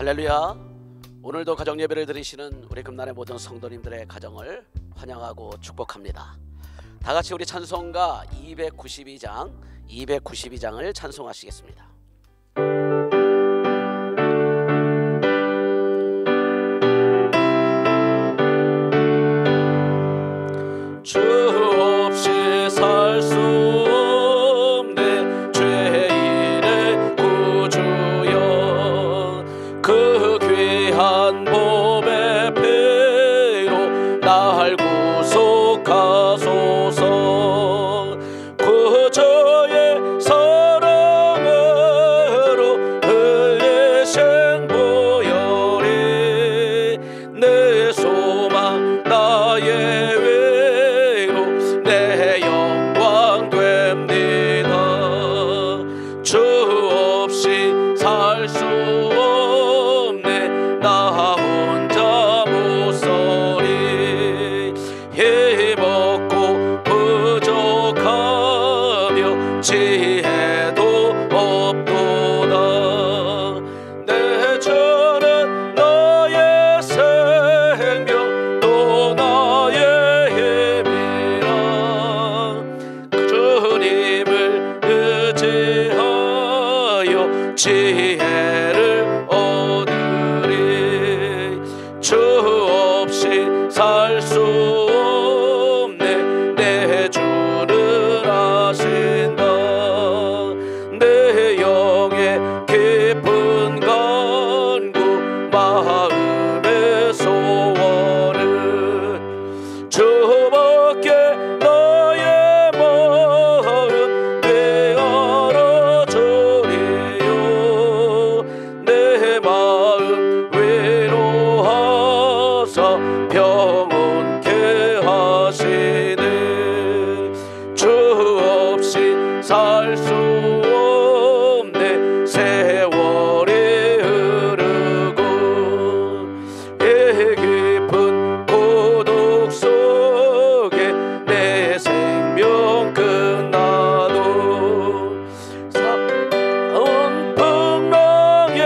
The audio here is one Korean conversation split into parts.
할렐루야. 오늘도 가정 예배를 드리시는 우리 금난의 모든 성도님들의 가정을 환영하고 축복합니다. 다 같이 우리 찬송가 292장을 찬송하시겠습니다. 주 없이 살 수 없네 죄인의 구주여, 그 귀한 보배 피로 날 구속하소서. 구주의 사랑으로 흘리신 보혈이 내 소망 나의 내 영광 됩니다. 주 없이 살 수 없네 나 혼자 못서리. 힘없고 부족하며 지혜도 없도다. 내 주는 나의 생명 또 나의 힘이라. 주님을 의지하여 지혜를 얻으리. 주 없이 살 수 없네 내 주를 아신다. 내 영의 깊은 간구 마음의 소원을 주밖에 나의 마음 내 알아주리요. 내 마음 위로하사 평온케 하시네. 주 없이 살 수 없네 세월이 흐르고 이 깊은 고독 속에 내 생명 끝나도 사온 풍랑일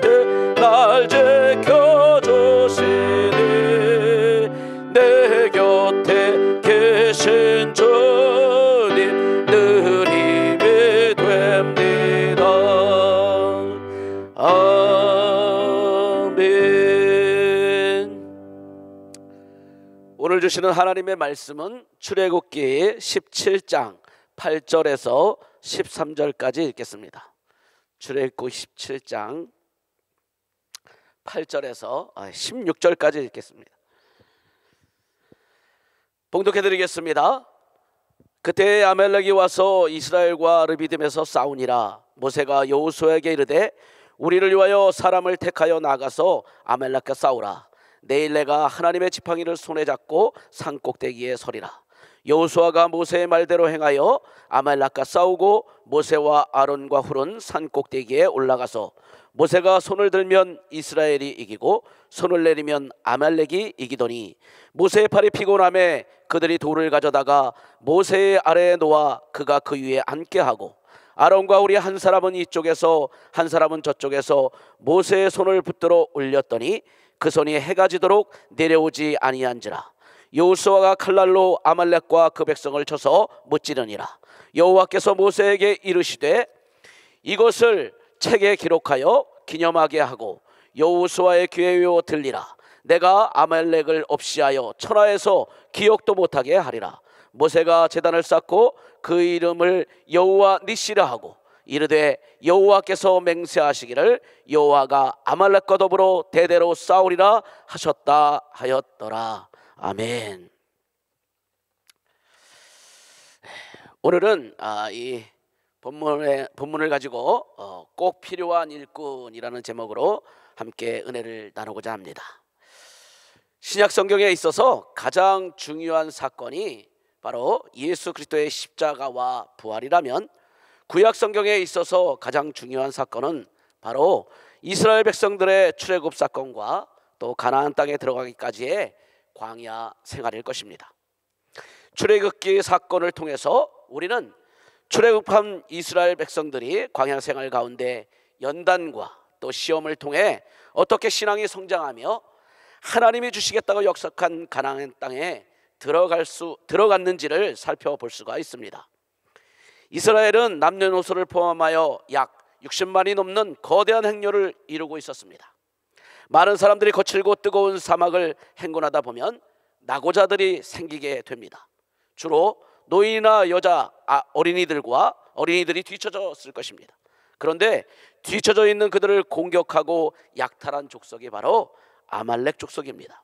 때 날 지켜주시니. 내 곁에 계신 주님 늘 힘이 됩니다. 아멘. 오늘 주시는 하나님의 말씀은 출애굽기 17장 8절에서 13절까지 읽겠습니다. 출애굽기 17장 8절에서 16절까지 읽겠습니다. 봉독해드리겠습니다. 그때 아말렉이 와서 이스라엘과 르비딤에서 싸우니라. 모세가 여호수아에게 이르되 우리를 위하여 사람을 택하여 나가서 아말렉과 싸우라. 내일 내가 하나님의 지팡이를 손에 잡고 산 꼭대기에 서리라. 여호수아가 모세의 말대로 행하여 아말렉과 싸우고 모세와 아론과 훌은 산 꼭대기에 올라가서 모세가 손을 들면 이스라엘이 이기고 손을 내리면 아말렉이 이기더니 모세의 팔이 피곤함에 그들이 돌을 가져다가 모세의 아래에 놓아 그가 그 위에 앉게 하고 아론과 훌이 한 사람은 이쪽에서 한 사람은 저쪽에서 모세의 손을 붙들어 올렸더니 그 손이 해가 지도록 내려오지 아니한지라. 여호수아가 칼날로 아말렉과 그 백성을 쳐서 무찌르니라. 여호와께서 모세에게 이르시되 이것을 책에 기록하여 기념하게 하고 여호수아의 귀에 외워 들리라. 내가 아말렉을 없이하여 천하에서 기억도 못하게 하리라. 모세가 제단을 쌓고 그 이름을 여호와 니시라 하고 이르되 여호와께서 맹세하시기를 여호와가 아말렉과 더불어 대대로 싸우리라 하셨다 하였더라. 아멘. 오늘은 이 본문을 가지고 꼭 필요한 일꾼이라는 제목으로 함께 은혜를 나누고자 합니다. 신약 성경에 있어서 가장 중요한 사건이 바로 예수 그리스도의 십자가와 부활이라면, 구약 성경에 있어서 가장 중요한 사건은 바로 이스라엘 백성들의 출애굽 사건과 또 가나안 땅에 들어가기까지의 광야 생활일 것입니다. 출애굽기 사건을 통해서 우리는 출애굽한 이스라엘 백성들이 광야 생활 가운데 연단과 또 시험을 통해 어떻게 신앙이 성장하며 하나님이 주시겠다고 약속한 가나안 땅에 들어갔는지를 살펴볼 수가 있습니다. 이스라엘은 남녀노소를 포함하여 약 60만이 넘는 거대한 행렬을 이루고 있었습니다. 많은 사람들이 거칠고 뜨거운 사막을 행군하다 보면 낙오자들이 생기게 됩니다. 주로 노인이나 여자, 어린이들이 뒤처졌을 것입니다. 그런데 뒤처져 있는 그들을 공격하고 약탈한 족속이 바로 아말렉 족속입니다.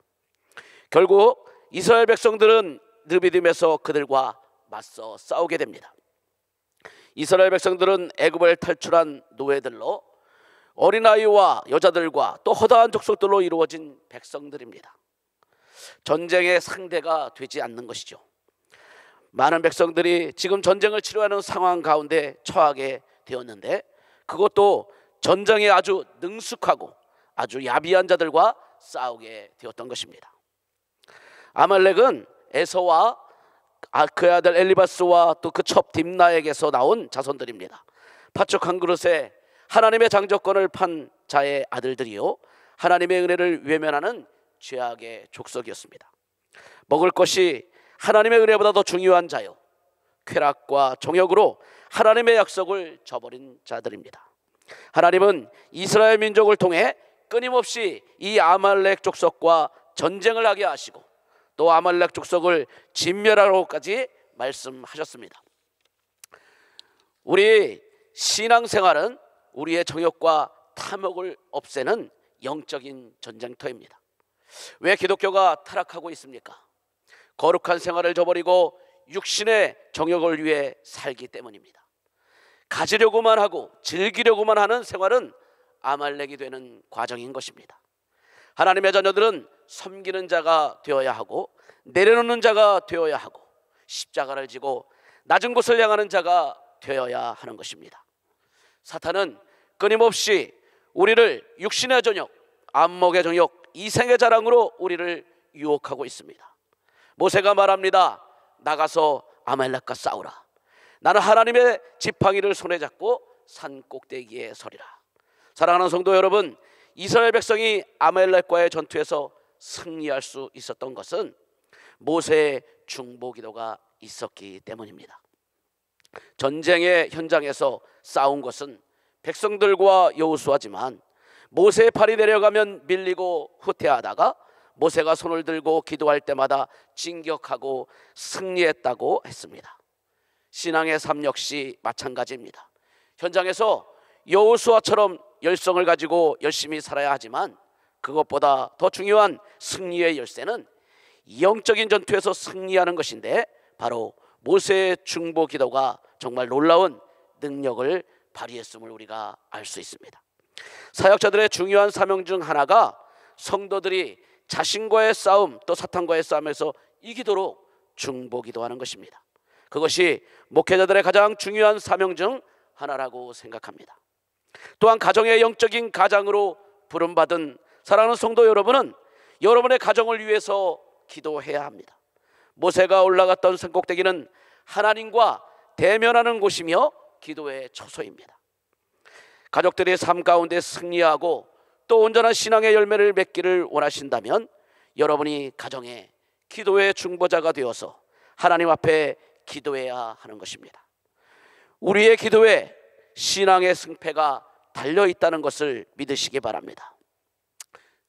결국 이스라엘 백성들은 르비딤에서 그들과 맞서 싸우게 됩니다. 이스라엘 백성들은 애굽을 탈출한 노예들로 어린아이와 여자들과 또 허다한 족속들로 이루어진 백성들입니다. 전쟁의 상대가 되지 않는 것이죠. 많은 백성들이 지금 전쟁을 치료하는 상황 가운데 처하게 되었는데, 그것도 전쟁에 아주 능숙하고 아주 야비한 자들과 싸우게 되었던 것입니다. 아말렉은 에서와 그 아들 엘리바스와 또 그 첩 딥나에게서 나온 자손들입니다. 팥죽 한 그릇에 하나님의 장조건을 판 자의 아들들이요, 하나님의 은혜를 외면하는 죄악의 족속이었습니다. 먹을 것이 하나님의 은혜보다 더 중요한 자요, 쾌락과 정욕으로 하나님의 약속을 저버린 자들입니다. 하나님은 이스라엘 민족을 통해 끊임없이 이 아말렉 족속과 전쟁을 하게 하시고 또 아말렉 족속을 진멸하라고까지 말씀하셨습니다. 우리 신앙생활은 우리의 정욕과 탐욕을 없애는 영적인 전쟁터입니다. 왜 기독교가 타락하고 있습니까? 거룩한 생활을 저버리고 육신의 정욕을 위해 살기 때문입니다. 가지려고만 하고 즐기려고만 하는 생활은 아말렉이 되는 과정인 것입니다. 하나님의 자녀들은 섬기는 자가 되어야 하고 내려놓는 자가 되어야 하고 십자가를 지고 낮은 곳을 향하는 자가 되어야 하는 것입니다. 사탄은 끊임없이 우리를 육신의 정욕, 안목의 정욕, 이생의 자랑으로 우리를 유혹하고 있습니다. 모세가 말합니다. 나가서 아말렉과 싸우라. 나는 하나님의 지팡이를 손에 잡고 산 꼭대기에 서리라. 사랑하는 성도 여러분, 이스라엘 백성이 아말렉과의 전투에서 승리할 수 있었던 것은 모세의 중보기도가 있었기 때문입니다. 전쟁의 현장에서 싸운 것은 백성들과 여호수아지만 모세의 팔이 내려가면 밀리고 후퇴하다가 모세가 손을 들고 기도할 때마다 진격하고 승리했다고 했습니다. 신앙의 삶 역시 마찬가지입니다. 현장에서 여호수아처럼 열성을 가지고 열심히 살아야 하지만 그것보다 더 중요한 승리의 열쇠는 영적인 전투에서 승리하는 것인데, 바로 모세의 중보 기도가 정말 놀라운 능력을 발휘했음을 우리가 알 수 있습니다. 사역자들의 중요한 사명 중 하나가 성도들이 자신과의 싸움 또 사탄과의 싸움에서 이기도록 중보 기도하는 것입니다. 그것이 목회자들의 가장 중요한 사명 중 하나라고 생각합니다. 또한 가정의 영적인 가장으로 부름받은 사랑하는 성도 여러분은 여러분의 가정을 위해서 기도해야 합니다. 모세가 올라갔던 산꼭대기는 하나님과 대면하는 곳이며 기도의 처소입니다. 가족들의 삶 가운데 승리하고 또 온전한 신앙의 열매를 맺기를 원하신다면 여러분이 가정에 기도의 중보자가 되어서 하나님 앞에 기도해야 하는 것입니다. 우리의 기도에 신앙의 승패가 달려있다는 것을 믿으시기 바랍니다.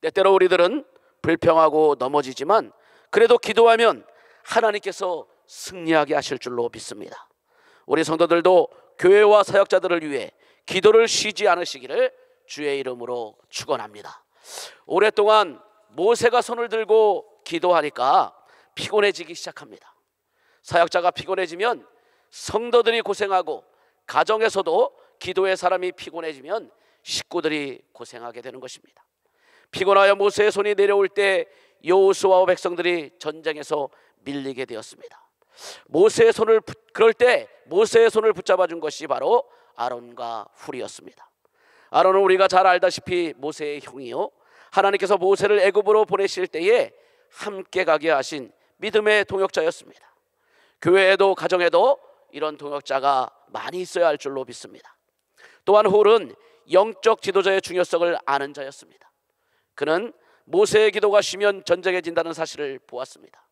때때로 우리들은 불평하고 넘어지지만 그래도 기도하면 하나님께서 승리하게 하실 줄로 믿습니다. 우리 성도들도 교회와 사역자들을 위해 기도를 쉬지 않으시기를 주의 이름으로 축원합니다. 오랫동안 모세가 손을 들고 기도하니까 피곤해지기 시작합니다. 사역자가 피곤해지면 성도들이 고생하고 가정에서도 기도의 사람이 피곤해지면 식구들이 고생하게 되는 것입니다. 피곤하여 모세의 손이 내려올 때 여호수아와 백성들이 전쟁에서 밀리게 되었습니다. 그럴 때 모세의 손을 붙잡아 준 것이 바로 아론과 훌이었습니다. 아론은 우리가 잘 알다시피 모세의 형이요, 하나님께서 모세를 애굽으로 보내실 때에 함께 가게 하신 믿음의 동역자였습니다. 교회에도 가정에도 이런 동역자가 많이 있어야 할 줄로 믿습니다. 또한 훌은 영적 지도자의 중요성을 아는 자였습니다. 그는 모세의 기도가 쉬면 전쟁에 진다는 사실을 보았습니다.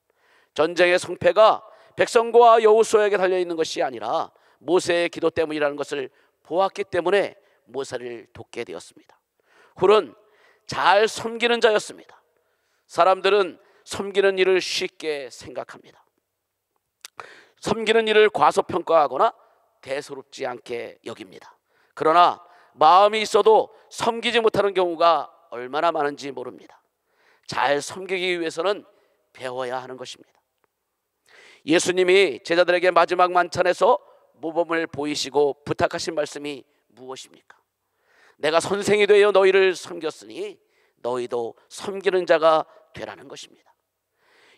전쟁의 성패가 백성과 여호수아에게 달려있는 것이 아니라 모세의 기도 때문이라는 것을 보았기 때문에 모세를 돕게 되었습니다. 훌은 잘 섬기는 자였습니다. 사람들은 섬기는 일을 쉽게 생각합니다. 섬기는 일을 과소평가하거나 대수롭지 않게 여깁니다. 그러나 마음이 있어도 섬기지 못하는 경우가 얼마나 많은지 모릅니다. 잘 섬기기 위해서는 배워야 하는 것입니다. 예수님이 제자들에게 마지막 만찬에서 모범을 보이시고 부탁하신 말씀이 무엇입니까? 내가 선생이 되어 너희를 섬겼으니 너희도 섬기는 자가 되라는 것입니다.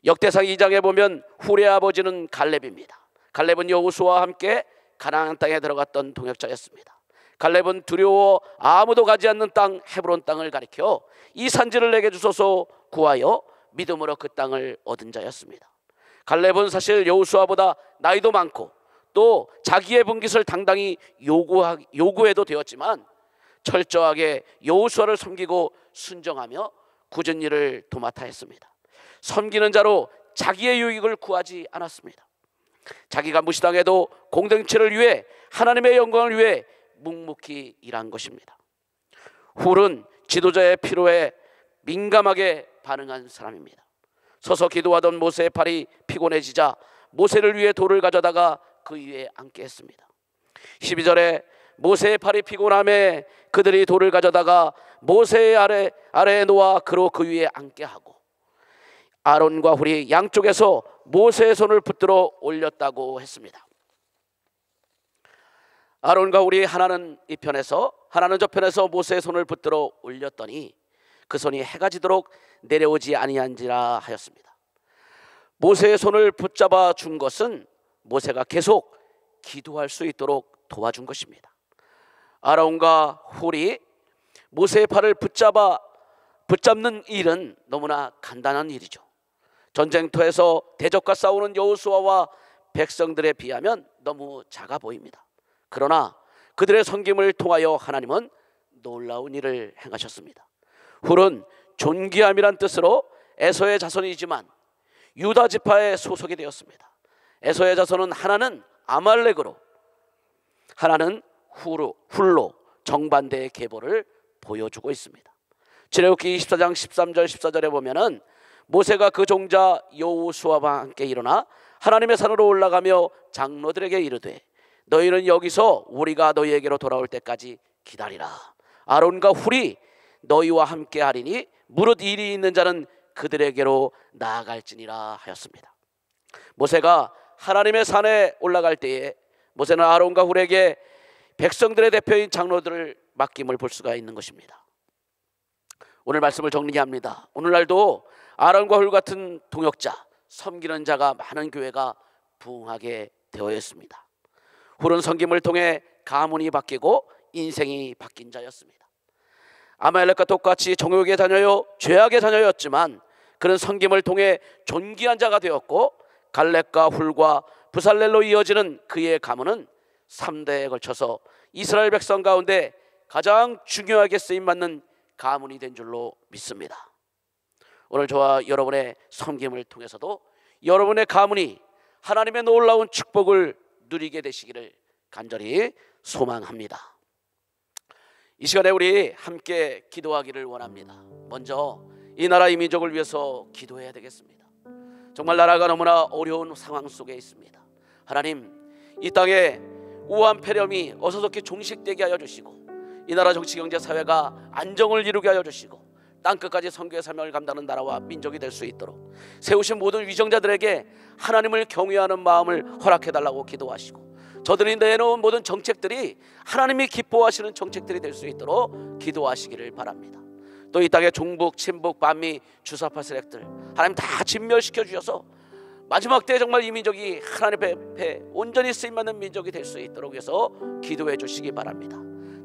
역대상 2장에 보면 훌의 아버지는 갈렙입니다. 갈렙은 여호수아와 함께 가나안 땅에 들어갔던 동역자였습니다. 갈렙은 두려워 아무도 가지 않는 땅 헤브론 땅을 가리켜 이 산지를 내게 주소서 구하여 믿음으로 그 땅을 얻은 자였습니다. 갈렙은 사실 여호수아보다 나이도 많고 또 자기의 분깃을 당당히 요구해도 되었지만 철저하게 여호수아를 섬기고 순종하며 굳은 일을 도맡아 했습니다. 섬기는 자로 자기의 유익을 구하지 않았습니다. 자기가 무시당해도 공동체를 위해 하나님의 영광을 위해 묵묵히 일한 것입니다. 훌은 지도자의 필요에 민감하게 반응한 사람입니다. 서서 기도하던 모세의 팔이 피곤해지자 모세를 위해 돌을 가져다가 그 위에 앉게 했습니다. 12절에 모세의 팔이 피곤함에 그들이 돌을 가져다가 모세의 아래에 놓아 그로 그 위에 앉게 하고 아론과 훌이 양쪽에서 모세의 손을 붙들어 올렸다고 했습니다. 아론과 훌이 하나는 이 편에서 하나는 저 편에서 모세의 손을 붙들어 올렸더니 그 손이 해가 지도록 내려오지 아니한지라 하였습니다. 모세의 손을 붙잡아 준 것은 모세가 계속 기도할 수 있도록 도와준 것입니다. 아론과 훌이 모세의 팔을 붙잡는 일은 너무나 간단한 일이죠. 전쟁터에서 대적과 싸우는 여호수아와 백성들에 비하면 너무 작아 보입니다. 그러나 그들의 섬김을 통하여 하나님은 놀라운 일을 행하셨습니다. 훌은 존귀함이란 뜻으로 에서의 자손이지만 유다 지파의 소속이 되었습니다. 에서의 자손은 하나는 아말렉으로 하나는 훌로 정반대의 계보를 보여주고 있습니다. 출애굽기 24장 13절 14절에 보면은 모세가 그 종자 여호수아와 함께 일어나 하나님의 산으로 올라가며 장로들에게 이르되 너희는 여기서 우리가 너희에게로 돌아올 때까지 기다리라. 아론과 훌이 너희와 함께 하리니 무릇 일이 있는 자는 그들에게로 나아갈지니라 하였습니다. 모세가 하나님의 산에 올라갈 때에 모세는 아론과 훌에게 백성들의 대표인 장로들을 맡김을 볼 수가 있는 것입니다. 오늘 말씀을 정리합니다. 오늘날도 아론과 훌 같은 동역자, 섬기는 자가 많은 교회가 부흥하게 되어 있습니다. 훌은 섬김을 통해 가문이 바뀌고 인생이 바뀐 자였습니다. 아말렉과 똑같이 정욕의 자녀요 죄악의 자녀였지만 그는 섬김을 통해 존귀한 자가 되었고 갈렙과 훌과 부살렐로 이어지는 그의 가문은 3대에 걸쳐서 이스라엘 백성 가운데 가장 중요하게 쓰임받는 가문이 된 줄로 믿습니다. 오늘 저와 여러분의 섬김을 통해서도 여러분의 가문이 하나님의 놀라운 축복을 누리게 되시기를 간절히 소망합니다. 이 시간에 우리 함께 기도하기를 원합니다. 먼저 이 나라 이 민족을 위해서 기도해야 되겠습니다. 정말 나라가 너무나 어려운 상황 속에 있습니다. 하나님, 이 땅에 우한 폐렴이 어서속히 종식되게 하여 주시고 이 나라 정치 경제 사회가 안정을 이루게 하여 주시고 땅끝까지 선교의 사명을 감당하는 나라와 민족이 될 수 있도록 세우신 모든 위정자들에게 하나님을 경외하는 마음을 허락해달라고 기도하시고 저들이 내놓은 모든 정책들이 하나님이 기뻐하시는 정책들이 될 수 있도록 기도하시기를 바랍니다. 또 이 땅의 종북, 친북, 반미, 주사파 세력들 하나님 다 진멸시켜 주셔서 마지막 때에 정말 이 민족이 하나님 앞에 온전히 쓰임받는 민족이 될 수 있도록 해서 기도해 주시기 바랍니다.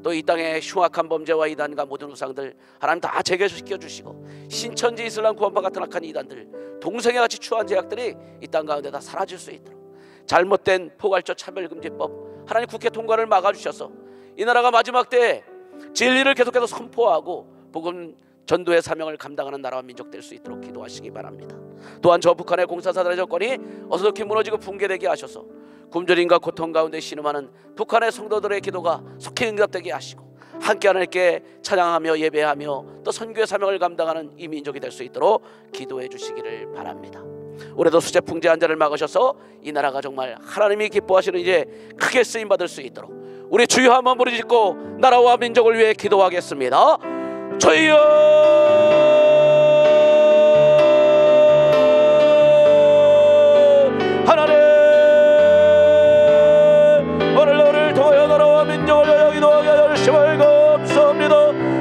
또 이 땅의 흉악한 범죄와 이단과 모든 우상들 하나님 다 제거시켜 주시고 신천지 이슬람 구원파 같은 악한 이단들 동성애 같이 추한 제약들이 이 땅 가운데 다 사라질 수 있도록 잘못된 포괄적 차별금지법 하나님 국회 통과를 막아주셔서 이 나라가 마지막 때에 진리를 계속해서 선포하고 복음 전도의 사명을 감당하는 나라와 민족 될 수 있도록 기도하시기 바랍니다. 또한 저 북한의 공산사들의 정권이 어수선히 무너지고 붕괴되게 하셔서 굶주림과 고통 가운데 신음하는 북한의 성도들의 기도가 속히 응답되게 하시고 함께 하나님께 찬양하며 예배하며 또 선교의 사명을 감당하는 이 민족이 될 수 있도록 기도해 주시기를 바랍니다. 올해도 수재 풍재한 자를 막으셔서 이 나라가 정말 하나님이 기뻐하시는 일에 크게 쓰임받을 수 있도록 우리 주여 한번 부르짖고 나라와 민족을 위해 기도하겠습니다. 주여 하나님, 오늘 너를 통하여 나라와 민족을 위하여 기도하게 하여 주심을 감사합니다.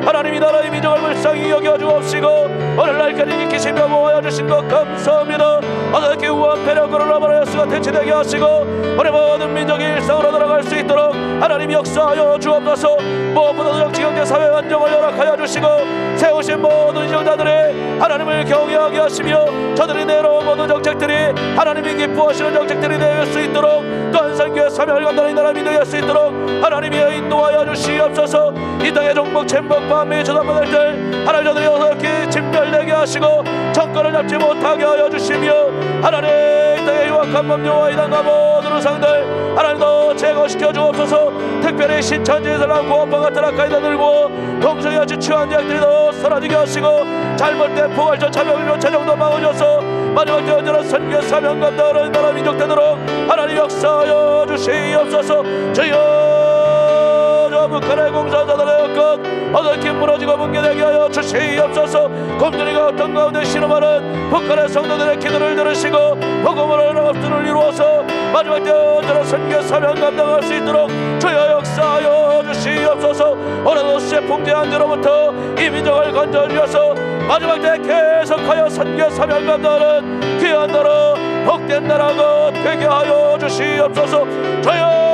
하나님이 나라의 민족을 불쌍히 여겨 주옵시고 오늘날까지 지키시며 보호하여 주신 것 감사합니다. 어떻게 우한 패력 코로나바이러스가 대체되게 하시고 우리 모든 민족이 일상으로 돌아갈 수 있도록 하나님 역사하여 주옵소서. 무엇보다도 정치 경제 사회 안정을 허락하여 주시고 세우신 모든 정자들이 하나님을 경외하게 하시며 저들이 내려온 모든 정책들이 하나님이 기뻐하시는 정책들이 될 수 있도록 또한 선교의 사명을 감당하는 나라 민족이 될 수 있도록 하나님이 인도하여 주시옵소서. 이 땅의 종북 챔복 반미 조단받을 들 하나님 저들이 어떻게 진멸되게 하시고 정권을 잡지 못하게 하여 주시며 하나님 이 땅의 유악한 범죄와 이단과 모든 우상들 하나님도 제거시켜 주옵소서. 특별히 신천지에서랑 고업파 같은 악가이다들고 동성이와 취한 자들이 더 사라지게 하시고 잘못된 포괄적 차별로 최종도 막으셔서 마지막 때 언제나 선교 사명 감당하는 나라 민족 되도록 하나님 역사하여 주시옵소서. 주여 저 북한의 공산자들의 것 어떻게 무너지고 붕괴되게 하여 주시옵소서. 곰돌이가 어떤 가운데 신음하는 북한의 성도들의 기도를 들으시고 복음으로 합주를 이루어서 마지막 때 언제나 선교 사명 감당할 수 있도록 주여 역사하여 주시옵소서. 오늘도 수재 풍재한 죄로부터 이 민족을 건져주셔서 마지막 때 계속하여 선교 사명 감당하는 귀한 나라 복된 나라가 되게 하여 주시옵소서. 주여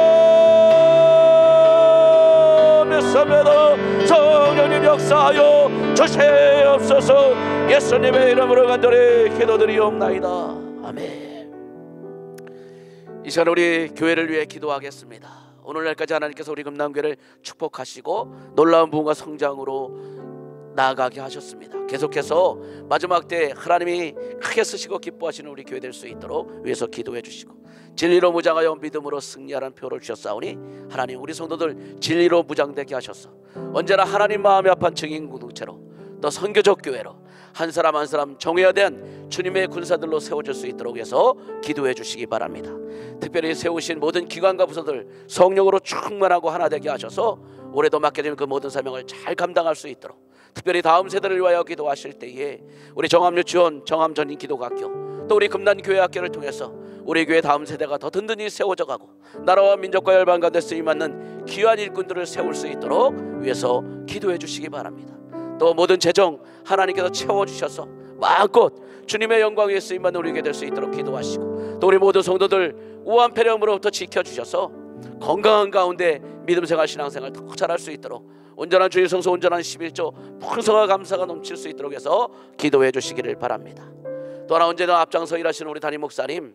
믿습니다. 성령님 역사하여 주시옵소서. 예수님의 이름으로 간절히 기도드리옵나이다. 아멘. 이 시간 우리 교회를 위해 기도하겠습니다. 오늘날까지 하나님께서 우리 금남교회를 축복하시고 놀라운 부흥과 성장으로 나아가게 하셨습니다. 계속해서 마지막 때 하나님이 크게 쓰시고 기뻐하시는 우리 교회 될 수 있도록 위해서 기도해 주시고 진리로 무장하여 믿음으로 승리하라는 표를 주셨사오니 하나님 우리 성도들 진리로 무장되게 하셔서 언제나 하나님 마음에 합한 증인 공동체로 또 선교적 교회로 한 사람 한 사람 정예화된 주님의 군사들로 세워질 수 있도록 해서 기도해 주시기 바랍니다. 특별히 세우신 모든 기관과 부서들 성령으로 충만하고 하나 되게 하셔서 올해도 맡겨진 그 모든 사명을 잘 감당할 수 있도록 특별히 다음 세대를 위하여 기도하실 때에 우리 정암유치원 정암전인 기도학교 또 우리 금난교회학교를 통해서 우리 교회 다음 세대가 더 든든히 세워져 가고 나라와 민족과 열방 가운데 쓰임받는 귀한 일꾼들을 세울 수 있도록 위해서 기도해 주시기 바랍니다. 또 모든 재정 하나님께서 채워주셔서 마음껏 주님의 영광에 쓰임받는 우리 교회 될 수 있도록 기도하시고 또 우리 모든 성도들 우한 폐렴으로부터 지켜주셔서 건강한 가운데 믿음생활 신앙생활 더 잘할 수 있도록 온전한 주의 성소 온전한 11조 풍성한 감사가 넘칠 수 있도록 해서 기도해 주시기를 바랍니다. 또 하나 언제나 앞장서 일하시는 우리 담임 목사님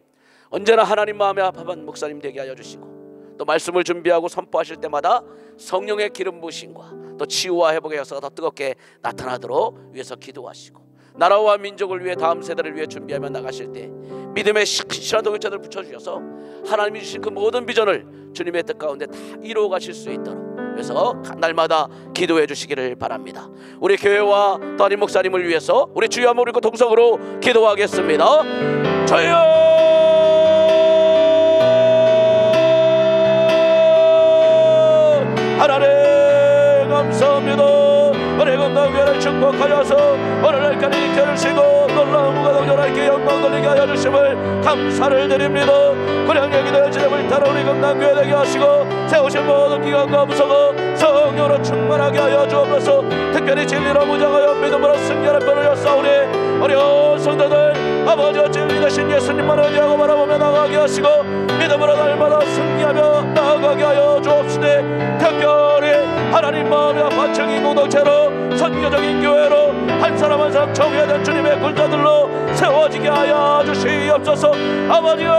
언제나 하나님 마음에 합한 목사님 되게 하여 주시고 또 말씀을 준비하고 선포하실 때마다 성령의 기름 부으심과 또 치유와 회복의 역사가 더 뜨겁게 나타나도록 위해서 기도하시고 나라와 민족을 위해 다음 세대를 위해 준비하며 나가실 때 믿음의 신실한 동역자들 붙여주셔서 하나님이 주신 그 모든 비전을 주님의 뜻 가운데 다 이루어 가실 수 있도록 그래서 날마다 기도해 주시기를 바랍니다. 우리 교회와 담임 목사님을 위해서 우리 주여 한번 우리 동성으로 기도하겠습니다. 주여 하나님 감사합니다. 우리 금남교회를 축복하여서 오늘날까지 지켜주시고 놀라운 무가동전하게 영광 돌리게 하여 주심을 감사를 드립니다. 구량력이 되어 지름을 따라 우리 금남교회 되게 하시고 세우신 모든 기관과 부서가 성령으로 충만하게 하여 주옵소서. 특별히 진리로 무장하여 믿음으로 승리하는 편을 여사오니 어려운 성도들 아버지와 진리 되신 예수님만 의지하고 바라보며 나아가게 하시고 믿음으로 날마다 승리하며 나아가게 하여 주옵시되 특별히 하나님 마음에 합한 증인 공동체로 선교적인 교회로 한 사람 한 사람 정예된 주님의 군사들로 세워지게 하여 주시옵소서. 아버지여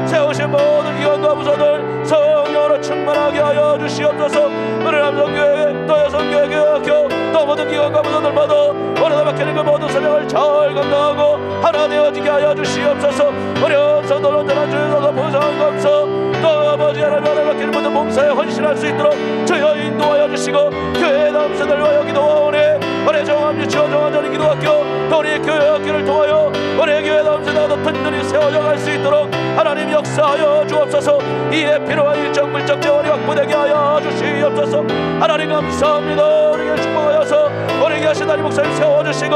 세우신 모든 기관과 부서들 성령으로 성령으로 충만하게 하여 주시옵소서. 우리 남성교회 또 여성교회 교회 또 모든 기관과 모든들마다 오늘도 맡기는 그 모든 사명을 잘 감당하고 하나 되어지게 하여 주시옵소서. 우리 성도들 온전한 주에서 보상 감사 또 아버지 하나님 맡기는 모든 봉사에 헌신할 수 있도록 주여 인도하여 주시고 교회 남성들과 여기 도와오니 우리 정함 유치원 정한전이 기도학교 또 우리 교회 학교를 통하여 우리 교회 남성들과 든든히 세워져 갈 수 있도록 하나님 역사하여 주옵소서. 이에 필요한 일정 물적 재원이 확보되게 하여 주시옵소서. 하나님 감사합니다. 우리에게 축복하여서 우리에게 하신 담임 목사님 세워주시고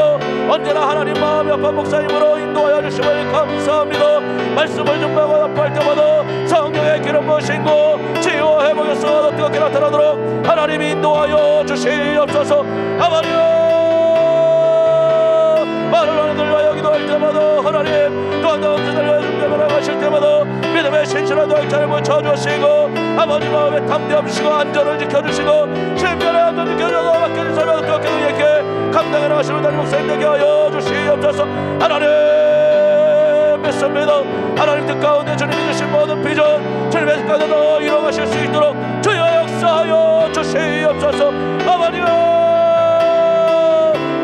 언제나 하나님 마음이 아픈 목사님으로 인도하여 주심을 감사합니다. 말씀을 전하고 연포할 때마다 성령의 기름 부으시고 치유와 회복의 쏟아 뜨겁게 나타나도록 하나님 인도하여 주시옵소서. 아버지여 말을 하는 들과 여기도 할 때마다 하나님 또한 남자들과 준비하며 나가실 때마다 믿음의 신실한 도약자를 붙여주시고 아버지 마음에 담대함시고 안전을 지켜주시고 신변의 안전 지켜주셔서 맡겨진 사람을 뜨겁게 능력있게 감당해 나가시는 담임 목사님 되게 하여 주시옵소서. 하나님 믿습니다. 하나님 뜻 가운데 주님이 주신 모든 비전 주님의 뜻 가운데 더 이뤄가실 수 있도록 주여 역사하여 주시옵소서. 아버지여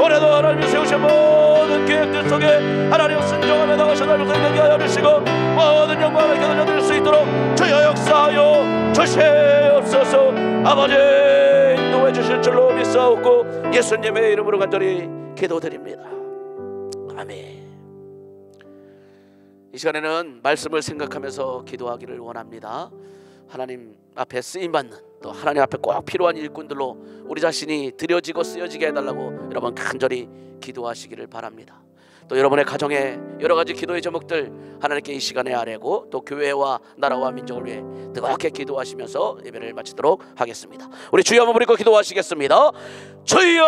올해도 하나님이 세우신 모든 계획들 속에 하나님 순종하며 나가셔서 되게 하여 주시고 모든 영광을 겨드려드릴 수 있도록 주여 역사하여 주시옵소서. 아버지 인도해 주실 줄로 믿사옵고 예수님의 이름으로 간절히 기도드립니다. 아멘. 이 시간에는 말씀을 생각하면서 기도하기를 원합니다. 하나님 앞에 쓰임받는 또 하나님 앞에 꼭 필요한 일꾼들로 우리 자신이 드려지고 쓰여지게 해달라고 여러분 간절히 기도하시기를 바랍니다. 또 여러분의 가정에 여러 가지 기도의 제목들 하나님께 이 시간에 아뢰고 또 교회와 나라와 민족을 위해 뜨겁게 기도하시면서 예배를 마치도록 하겠습니다. 우리 주여 한번 부르고 기도하시겠습니다. 주여